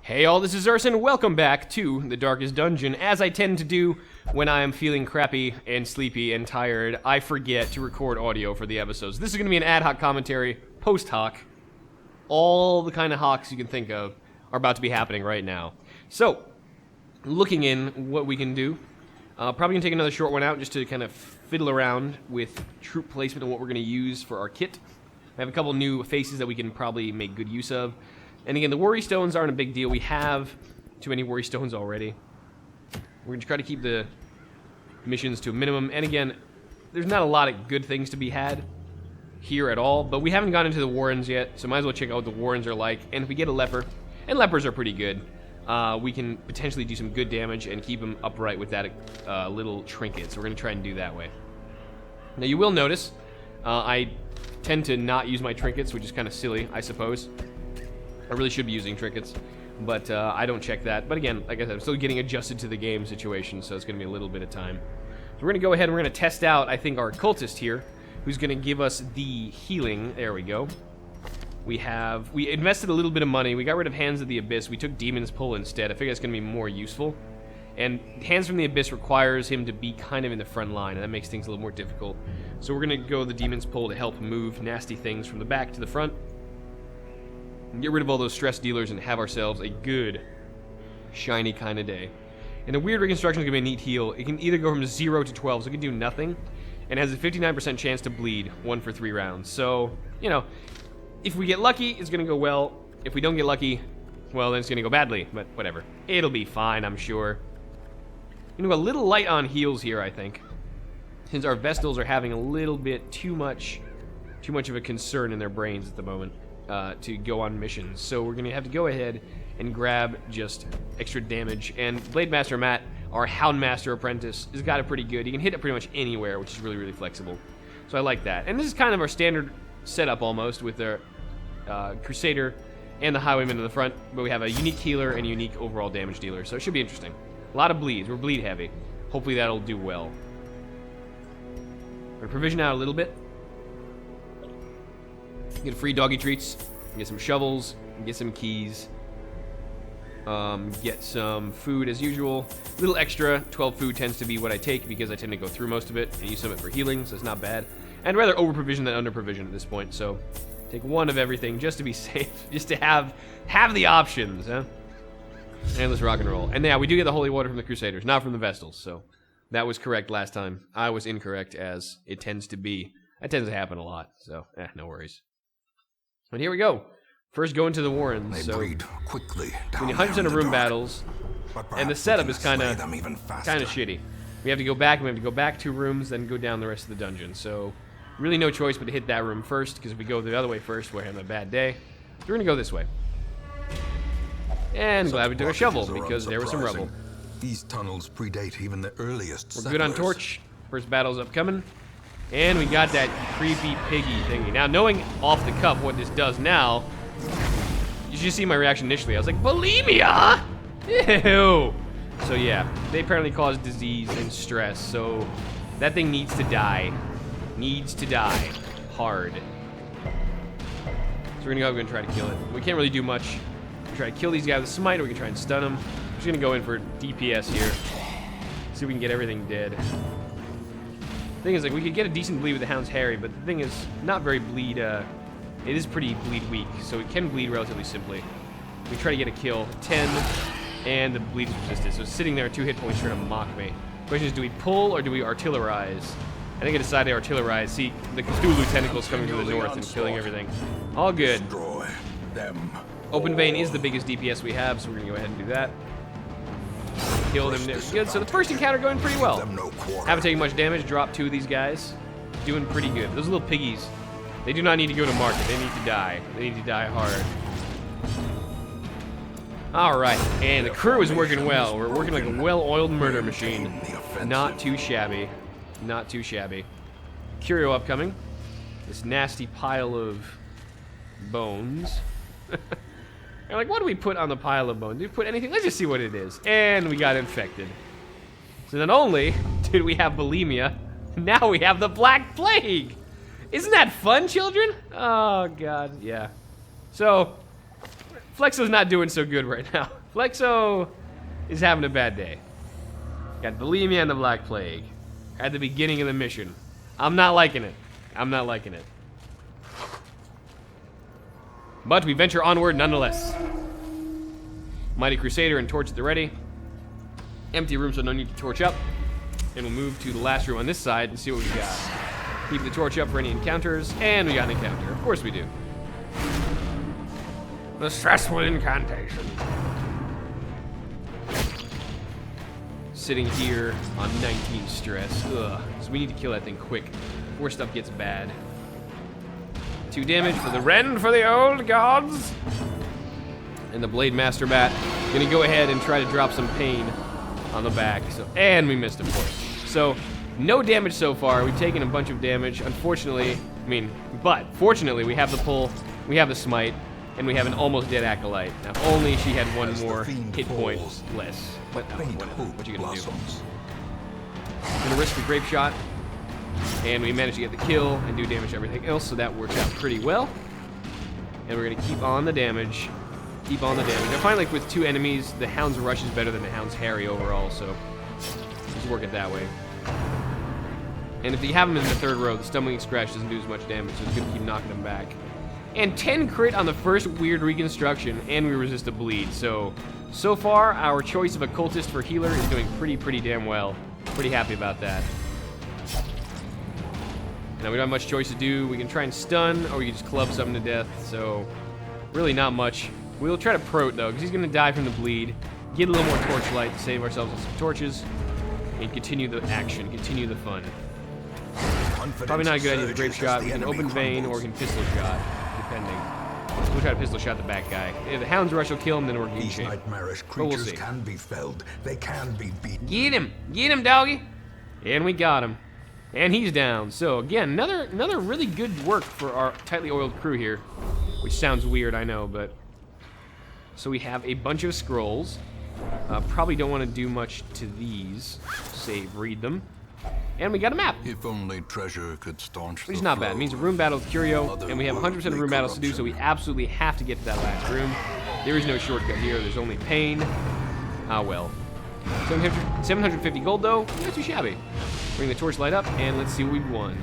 Hey all, this is Ursine. Welcome back to the Darkest Dungeon. As I tend to do when I am feeling crappy and sleepy and tired, I forget to record audio for the episodes. This is going to be an ad hoc commentary, post-hoc. All the kind of hocs you can think of are about to be happening right now. So, looking in what we can do. Probably going to take another short one out just to kind of fiddle around with troop placement and what we're going to use for our kit. I have a couple new faces that we can probably make good use of. And again, the worry stones aren't a big deal. We have too many worry stones already. We're going to try to keep the missions to a minimum. And again, there's not a lot of good things to be had here at all. But we haven't gone into the warrens yet, so might as well check out what the warrens are like. And if we get a leper, and lepers are pretty good, we can potentially do some good damage and keep them upright with that little trinket. So we're going to try and do that way. Now you will notice, I tend to not use my trinkets, which is kind of silly, I suppose. I really should be using trinkets, but I don't check that. But again, like I said, I'm still getting adjusted to the game situation, so it's going to be a little bit of time. So we're going to go ahead and we're going to test out, I think, our cultist here, who's going to give us the healing. There we go. We invested a little bit of money. We got rid of Hands of the Abyss. We took Demon's Pull instead. I figure it's going to be more useful. And Hands from the Abyss requires him to be kind of in the front line, and that makes things a little more difficult. So we're going to go the Demon's Pull to help move nasty things from the back to the front. And get rid of all those stress dealers and have ourselves a good, shiny kind of day. And a weird reconstruction is going to be a neat heal. It can either go from 0 to 12, so it can do nothing, and has a 59% chance to bleed, 1 for 3 rounds. So, you know, if we get lucky, it's going to go well. If we don't get lucky, well, then it's going to go badly, but whatever. It'll be fine, I'm sure. You know, a little light on heals here, I think, since our Vestals are having a little bit too much of a concern in their brains at the moment. To go on missions. So we're going to have to go ahead and grab just extra damage. And Blade Master Matt, our Houndmaster apprentice, has got it pretty good. He can hit it pretty much anywhere, which is really, really flexible. So I like that. And this is kind of our standard setup almost with the Crusader and the Highwayman in the front. But we have a unique healer and a unique overall damage dealer. So it should be interesting. A lot of bleeds. We're bleed heavy. Hopefully that'll do well. We're going to provision out a little bit. Get free doggy treats, get some shovels, get some keys, get some food as usual. A little extra, 12 food tends to be what I take because I tend to go through most of it and use some of it for healing, so it's not bad. And rather over-provision than under-provision at this point, so take one of everything just to be safe, just to have the options, huh? And let's rock and roll. And yeah, we do get the holy water from the Crusaders, not from the Vestals, so that was correct last time. I was incorrect, as it tends to be. That tends to happen a lot, so no worries. But here we go. First, go into the warrens. So, quickly 100% of room battles, and the setup is kind of shitty. We have to go back. We have to go back 2 rooms, then go down the rest of the dungeon. So, really, no choice but to hit that room first, because if we go the other way first, we're having a bad day. So we're gonna go this way. And glad we took a shovel because there was some rubble. These tunnels predate even the earliest settlers. We're good on torch. First battle's upcoming. And we got that creepy piggy thingy. Now, knowing off the cuff what this does now, you should see my reaction initially. I was like, bulimia? Ew. So yeah, they apparently cause disease and stress, so that thing needs to die. Needs to die. Hard. So we're gonna go and try to kill it. We can't really do much. We try to kill these guys with smite, or we can try and stun them. I'm just gonna go in for DPS here. See if we can get everything dead. Thing is, like, we could get a decent bleed with the Hound's Harry, but the thing is, not very bleed, it is pretty bleed weak, so it can bleed relatively simply. We try to get a kill, 10, and the bleed is resisted, so it's sitting there at 2 hit points trying to mock me. The question is, do we pull, or do we artillerize? I think I decided to artillerize. See, the Cthulhu tentacles coming to the north and killing everything. All good. Open Vein is the biggest DPS we have, so we're gonna go ahead and do that. Kill them. Good. So the first encounter going pretty well. Haven't taken much damage. Dropped 2 of these guys. Doing pretty good. Those little piggies, they do not need to go to market. They need to die. They need to die hard. All right, and the crew is working well. We're working like a well-oiled murder machine. Not too shabby. Not too shabby. Curio upcoming. This nasty pile of bones. And like, what do we put on the pile of bones? Do we put anything? Let's just see what it is. And we got infected. So not only did we have bulimia, now we have the Black Plague. Isn't that fun, children? Oh, God, yeah. So, Flexo's not doing so good right now. Flexo is having a bad day. Got bulimia and the Black Plague at the beginning of the mission. I'm not liking it. I'm not liking it. But we venture onward nonetheless. Mighty Crusader and torch at the ready. Empty room, so no need to torch up. And we'll move to the last room on this side and see what we got. Keep the torch up for any encounters, and we got an encounter. Of course we do. The stressful incantation. Sitting here on 19 stress. Ugh. So we need to kill that thing quick before stuff gets bad. 2 damage for the rend for the old gods. And the Blade Master Bat gonna go ahead and try to drop some pain on the back. So, and we missed, of course. So no damage so far. We've taken a bunch of damage. Unfortunately, but fortunately, we have the pull, we have the smite, and we have an almost dead acolyte. Now, if only she had one more hit point less. But what you gonna do? Gonna risk the grape shot, and we managed to get the kill and do damage to everything else, so that works out pretty well. And we're gonna keep on the damage. Keep on the damage. I find like with 2 enemies, the Hound's Rush is better than the Hound's Harry overall, so just work it that way. And if you have him in the 3rd row, the Stumbling Scratch doesn't do as much damage, so it's gonna keep knocking him back. And 10 crit on the first weird reconstruction, and we resist a bleed. So far, our choice of a cultist for healer is doing pretty damn well. Pretty happy about that. Now we don't have much choice to do. We can try and stun, or we can just club something to death. So really not much. We'll try to prote though, because he's gonna die from the bleed. Get a little more torchlight to save ourselves with some torches, and continue the action, continue the fun. Probably not a good idea to grape shot. We can open vein, or we can pistol shot, depending. We'll try to pistol shot the back guy. If the Hound's Rush will kill him, then we're These game nightmarish but we'll creatures see. can be felled. They can be beaten. Get him, doggy. And we got him. And he's down. So again, another really good work for our tightly oiled crew here, which sounds weird, I know, but so we have a bunch of scrolls. Probably don't want to do much to these. Save, read them. And we got a map. If only treasure could staunch Which is not bad. It means a room battle with Curio, and we have 100% of room battles to do, so we absolutely have to get to that last room. There is no shortcut here. There's only pain. Ah, well. 750 gold, though. Not too shabby. Bring the torchlight up, and let's see what we've won.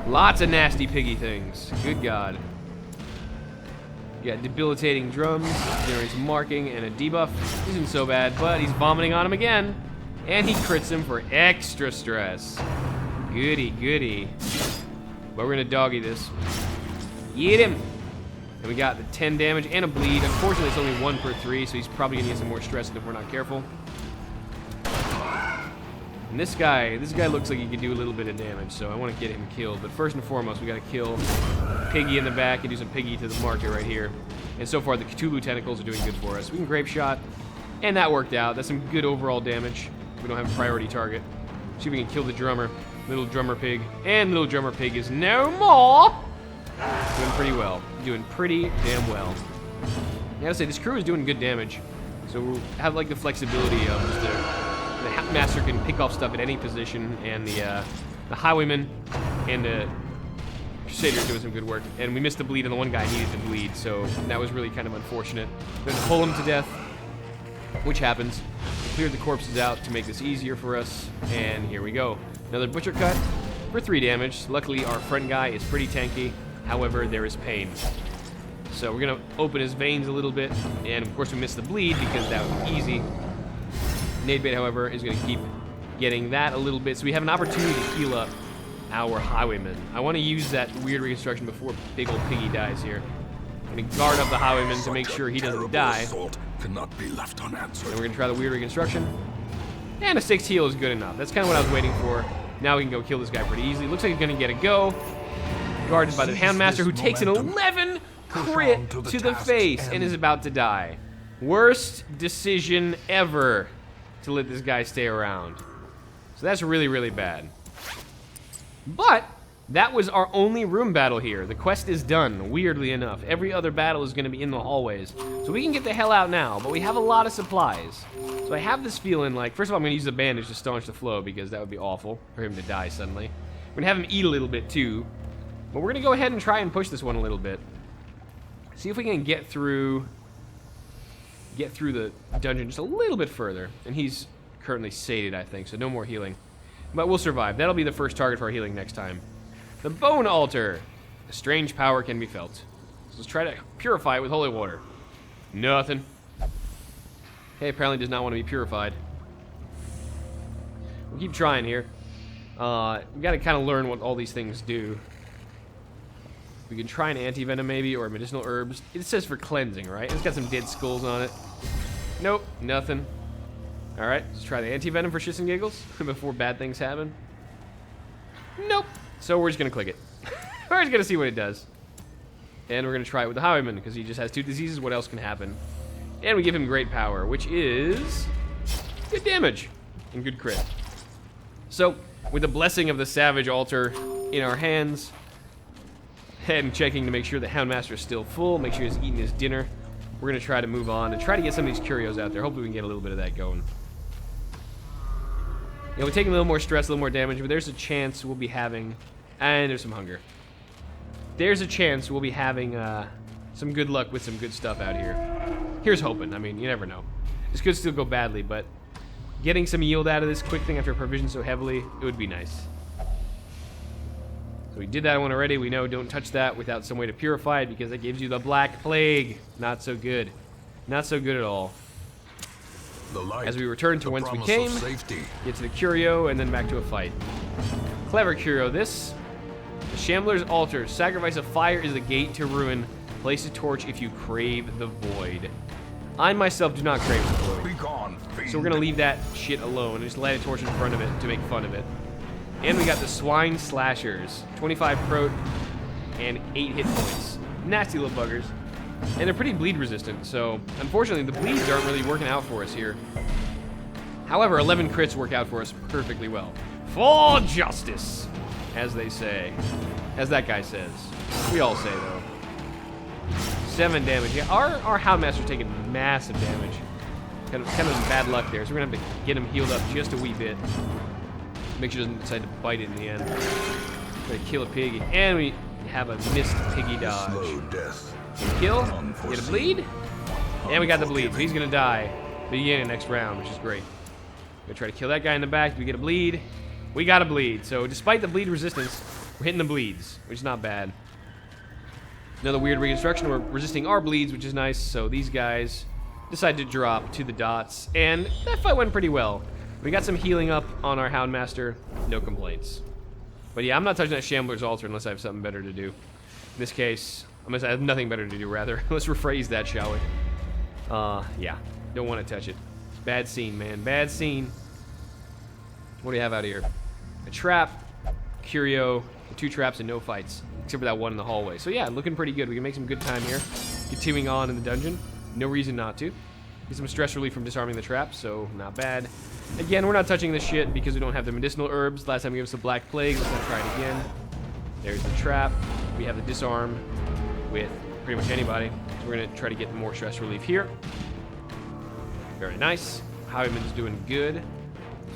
Lots of nasty piggy things. Good God. You got debilitating drums, generates marking, and a debuff. Isn't so bad, but he's vomiting on him again. And he crits him for extra stress. Goody. But we're gonna doggy this. Eat him! And we got the 10 damage and a bleed. Unfortunately, it's only 1 per 3, so he's probably gonna get some more stress if we're not careful. And this guy looks like he could do a little bit of damage, so I want to get him killed. But first and foremost, we got to kill Piggy in the back and do some Piggy to the market right here. And so far, the Cthulhu tentacles are doing good for us. We can grape shot, and that worked out. That's some good overall damage. We don't have a priority target. See if we can kill the drummer, little drummer pig, and little drummer pig is no more. Doing pretty well. Doing pretty damn well. I gotta say, this crew is doing good damage. So we'll have like the flexibility of just the Master can pick off stuff at any position, and the Highwayman and the Crusader are doing some good work. And we missed the bleed, and the one guy needed to bleed, so that was really kind of unfortunate. We're gonna pull him to death, which happens. We cleared the corpses out to make this easier for us, and here we go. Another butcher cut for 3 damage. Luckily, our front guy is pretty tanky. However, there is pain. So we're gonna open his veins a little bit, and of course we missed the bleed because that was easy. Nadebait, however, is gonna keep getting that a little bit, so we have an opportunity to heal up our Highwayman. I want to use that weird reconstruction before big old Piggy dies here. I'm gonna guard up the Highwayman to make sure he doesn't die. Cannot be left unanswered. And we're gonna try the weird reconstruction. And a 6 heal is good enough. That's kind of what I was waiting for. Now we can go kill this guy pretty easily. Looks like he's gonna get a go. Guarded by the Houndmaster, who takes an 11 crit to the face and is about to die. Worst decision ever to let this guy stay around. So that's really, really bad. But that was our only room battle here. The quest is done, weirdly enough. Every other battle is going to be in the hallways. So we can get the hell out now, but we have a lot of supplies. So I have this feeling like, first of all, I'm going to use the bandage to staunch the flow because that would be awful for him to die suddenly. We're going to have him eat a little bit too. But we're going to go ahead and try and push this one a little bit. See if we can get through the dungeon just a little bit further. And he's currently sated, I think, so no more healing. But we'll survive. That'll be the first target for our healing next time. The Bone Altar. A strange power can be felt. So let's try to purify it with holy water. Nothing. Okay, apparently does not want to be purified. We'll keep trying here. We got to kind of learn what all these things do. We can try an anti-venom maybe, or medicinal herbs. It says for cleansing, right? It's got some dead skulls on it. Nope, nothing. Alright, let's try the anti-venom for shits and giggles before bad things happen. Nope. So we're just going to click it. We're just going to see what it does. And we're going to try it with the Highwayman, because he just has 2 diseases. What else can happen? And we give him great power, which is good damage and good crit. So, with the blessing of the Savage Altar in our hands, and checking to make sure the Houndmaster is still full, make sure he's eating his dinner, we're going to try to move on and try to get some of these curios out there. Hopefully we can get a little bit of that going. You know, we're taking a little more stress, a little more damage, but there's a chance we'll be having... And there's some hunger. There's a chance we'll be having some good luck with some good stuff out here. Here's hoping. I mean, you never know. This could still go badly, but getting some yield out of this quick thing after provision so heavily, it would be nice. So we did that one already. We know don't touch that without some way to purify it, because that gives you the Black Plague. Not so good. Not so good at all. As we return to whence we came, get to the curio, and then back to a fight. Clever curio, this. The Shambler's Altar. Sacrifice of fire is the gate to ruin. Place a torch if you crave the void. I myself do not crave the void. Be gone, So we're going to leave that shit alone and just light a torch in front of it to make fun of it. And we got the Swine Slashers. 25 prot and 8 hit points. Nasty little buggers. And they're pretty bleed resistant, so unfortunately the bleeds aren't really working out for us here. However, 11 crits work out for us perfectly well. For justice, as they say. As that guy says. We all say, though. 7 damage. Yeah, our Houndmaster's taking massive damage. Kind of some bad luck there, so we're going to have to get him healed up just a wee bit. Make sure he doesn't decide to bite it in the end. Try to kill a pig, and we have a missed piggy dodge. Slow death. Kill, get a bleed, and we got the bleed, so he's going to die beginning next round, which is great. Gonna try to kill that guy in the back. Do we get a bleed? We got a bleed. So despite the bleed resistance, we're hitting the bleeds, which is not bad. Another weird reconstruction. We're resisting our bleeds, which is nice. So these guys decide to drop to the dots, and that fight went pretty well. We got some healing up on our Houndmaster. No complaints. But yeah, I'm not touching that Shambler's Altar unless I have something better to do. In this case, unless I have nothing better to do, rather. Let's rephrase that, shall we? Yeah. Don't want to touch it. Bad scene, man. Bad scene. What do you have out here? A trap, curio, 2 traps, and no fights. Except for that one in the hallway. So yeah, looking pretty good. We can make some good time here. Continuing on in the dungeon. No reason not to. Get some stress relief from disarming the trap, so not bad. Again, we're not touching this shit because we don't have the medicinal herbs. Last time we gave us the Black Plague. Let's not try it again. There's the trap. We have the disarm with pretty much anybody. So we're going to try to get more stress relief here. Very nice. Highwayman's doing good.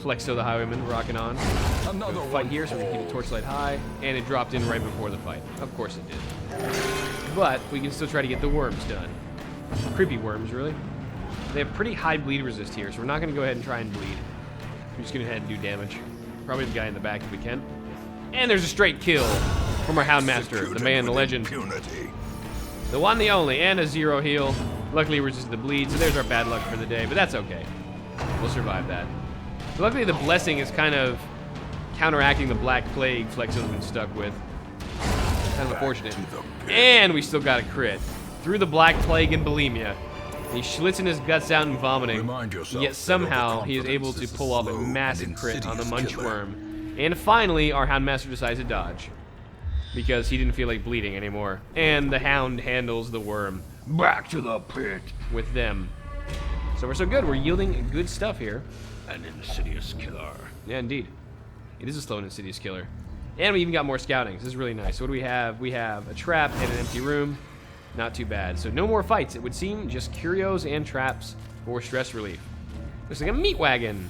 Flexo the Highwayman rocking on. Another Fight here, so we can keep the torchlight high. And it dropped in right before the fight. Of course it did. But we can still try to get the worms done. Creepy worms, really. They have pretty high bleed resist here, so we're not going to go ahead and try and bleed. We're just going to go ahead and do damage. Probably the guy in the back if we can. And there's a straight kill from our Houndmaster, the man, the legend. Impunity. The one, the only, and a 0 heal. Luckily, we resisted the bleed, so there's our bad luck for the day, but that's okay. We'll survive that. So luckily, the blessing is kind of counteracting the Black Plague Flexo's been stuck with. Kind of unfortunate. And we still got a crit. Through the Black Plague and bulimia. He's schlitzing his guts out and vomiting. Yet somehow, he is able to pull off a massive crit on the Munchworm. And finally, our Houndmaster decides to dodge. Because he didn't feel like bleeding anymore. And the Hound handles the worm. Back to the pit with them. So we're so good. We're yielding good stuff here. An insidious killer. Yeah, indeed. It is a slow and insidious killer. And we even got more scouting. This is really nice. So what do we have? We have a trap and an empty room. Not too bad. So no more fights, it would seem. Just curios and traps for stress relief. Looks like a meat wagon.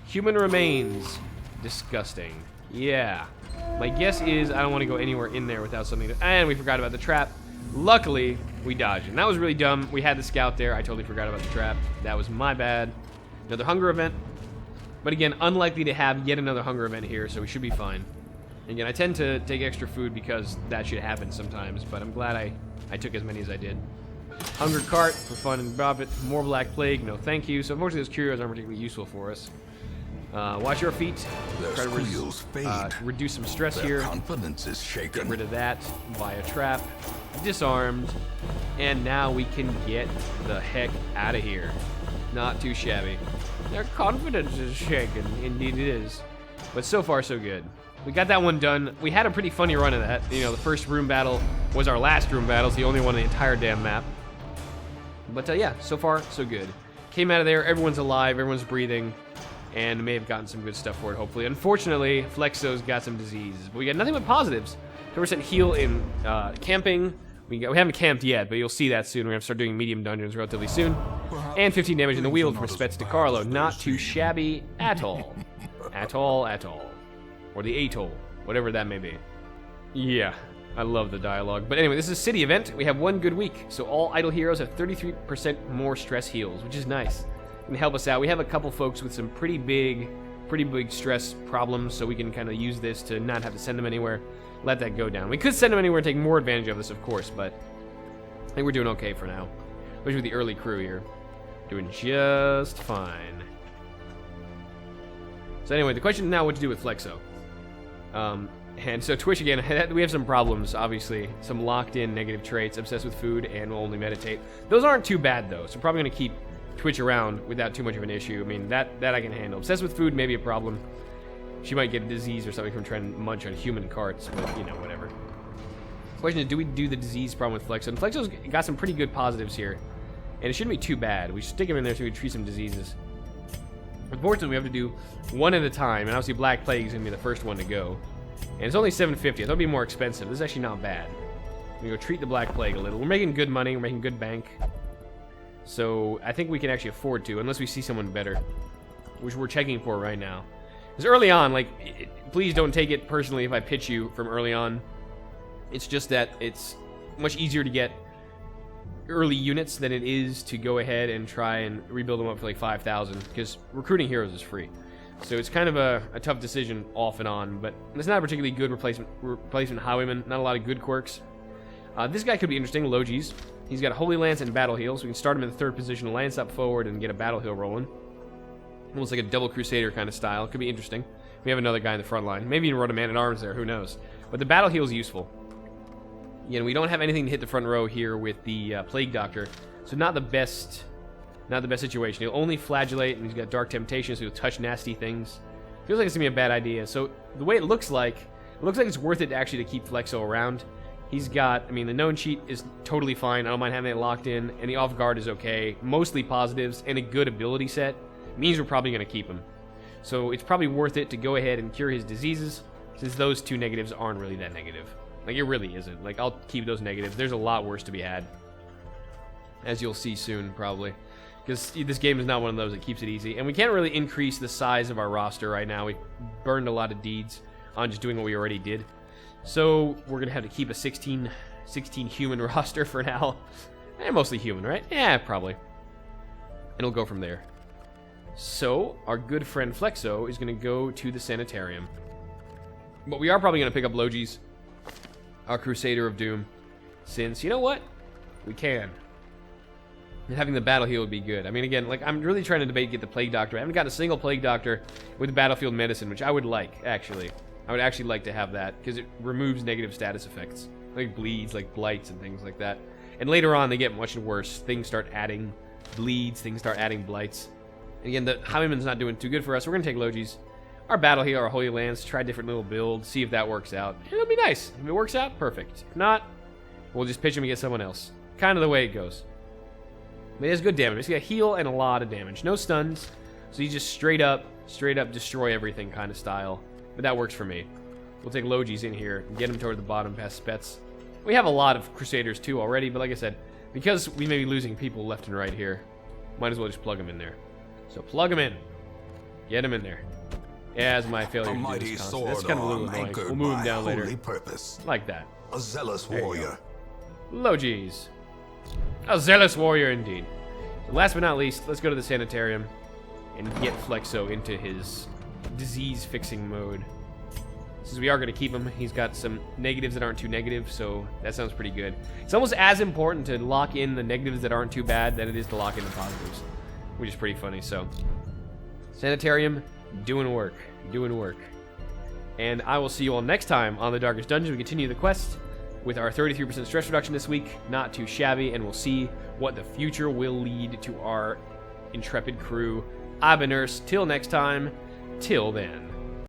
Human remains. Disgusting. Yeah. My guess is I don't want to go anywhere in there without something to... And we forgot about the trap. Luckily, we dodged. And that was really dumb. We had the scout there. I totally forgot about the trap. That was my bad. Another hunger event. But again, unlikely to have yet another hunger event here, so we should be fine. Again, I tend to take extra food because that should happen sometimes, but I'm glad I took as many as I did. Hunger cart for fun and profit. More Black Plague, no thank you. So unfortunately those curios aren't particularly useful for us. Watch your feet. Try to reduce some stress here. Confidence is shaken. Get rid of that via trap. Disarmed. And now we can get the heck out of here. Not too shabby. Their confidence is shaken. Indeed it is. But so far so good. We got that one done. We had a pretty funny run of that. You know, the first room battle was our last room battle. It's the only one on the entire damn map. But yeah, so far so good. Came out of there. Everyone's alive. Everyone's breathing. And may have gotten some good stuff for it, hopefully. Unfortunately, Flexo's got some diseases. But we got nothing but positives. 10% heal in camping. We haven't camped yet, but you'll see that soon. We're going to start doing medium dungeons relatively soon. And 15 damage in the wheel from Spets to Carlo. Not too shabby at all. At all, at all. Or the atoll, whatever that may be. Yeah, I love the dialogue. But anyway, this is a city event. We have one good week. So all idle heroes have 33% more stress heals, which is nice. Can help us out. We have a couple folks with some pretty big stress problems, so we can kind of use this to not have to send them anywhere. Let that go down. We could send them anywhere and take more advantage of this, of course, but I think we're doing okay for now. Especially with the early crew here. Doing just fine. So anyway, the question is now what to do with Flexo. And so Twitch again, we have some problems, obviously. Some locked-in negative traits, obsessed with food, and will only meditate. Those aren't too bad, though, so probably going to keep Twitch around without too much of an issue. I mean, that I can handle. Obsessed with food may be a problem. She might get a disease or something from trying to munch on human carts, but, you know, whatever. Question is, do we do the disease problem with Flexo? And Flexo's got some pretty good positives here, and it shouldn't be too bad. We should stick him in there so we can treat some diseases. Unfortunately, we have to do one at a time, and obviously Black Plague is going to be the first one to go. And it's only $750. I thought it'd be more expensive. This is actually not bad. We go treat the Black Plague a little. We're making good money. We're making good bank. So I think we can actually afford to, unless we see someone better, which we're checking for right now. Because early on, like, please don't take it personally if I pitch you from early on. It's just that it's much easier to get early units than it is to go ahead and try and rebuild them up for like 5,000, because recruiting heroes is free. So it's kind of a tough decision off and on, but it's not a particularly good replacement highwayman. Not a lot of good quirks. This guy could be interesting, Logis. He's got a Holy Lance and Battle Heal, so we can start him in the third position, lance up forward, and get a Battle Heal rolling. Almost like a double Crusader kind of style. Could be interesting. We have another guy in the front line. Maybe even run a Man-at-Arms there, who knows. But the Battle Heal is useful. Again, we don't have anything to hit the front row here with the Plague Doctor, so not the best situation. He'll only flagellate, and he's got Dark Temptation, so he'll touch nasty things. Feels like it's gonna be a bad idea. So the way it looks like it's worth it actually to keep Flexo around. He's got, I mean, the known cheat is totally fine. I don't mind having it locked in, and the off guard is okay. Mostly positives and a good ability set means we're probably gonna keep him. So it's probably worth it to go ahead and cure his diseases, since those two negatives aren't really that negative. Like, it really isn't. Like, I'll keep those negatives. There's a lot worse to be had, as you'll see soon, probably. Because this game is not one of those that keeps it easy. And we can't really increase the size of our roster right now. We burned a lot of deeds on just doing what we already did. So we're going to have to keep a 16 human roster for now. Mostly human, right? Yeah, probably. And it'll go from there. So our good friend Flexo is going to go to the sanitarium. But we are probably going to pick up Logis, our Crusader of Doom, since, you know what? We can. And having the Battle Heal would be good. I mean, again, like, I'm really trying to debate get the Plague Doctor. I haven't gotten a single Plague Doctor with Battlefield Medicine, which I would like, actually. I would actually like to have that, because it removes negative status effects. Like bleeds, like blights, and things like that. And later on, they get much worse. Things start adding bleeds, things start adding blights. And again, the Highwayman's not doing too good for us. We're going to take Logis. Our Battle Heal, our Holy Lance, try different little builds, see if that works out. It'll be nice. If it works out, perfect. If not, we'll just pitch him and get someone else. Kind of the way it goes. But he has good damage. He's got heal and a lot of damage. No stuns, so you just straight up destroy everything kind of style. But that works for me. We'll take Logis in here and get him toward the bottom past Spets. We have a lot of Crusaders too already, but like I said, because we may be losing people left and right here, might as well just plug them in there. So plug them in. Get him in there. Yeah, as my failure to do this constantly. That's kind of a little annoying. We'll move him down later. Purpose. Like that. A zealous warrior. Logis. A zealous warrior indeed. So last but not least, let's go to the sanitarium and get Flexo into his disease-fixing mode. Since we are going to keep him, he's got some negatives that aren't too negative, so that sounds pretty good. It's almost as important to lock in the negatives that aren't too bad than it is to lock in the positives, which is pretty funny. So, sanitarium, doing work. And I will see you all next time on the Darkest Dungeon. We continue the quest with our 33% stress reduction this week. Not too shabby, and we'll see what the future will lead to our intrepid crew. I've been Nurse. Till next time, till then.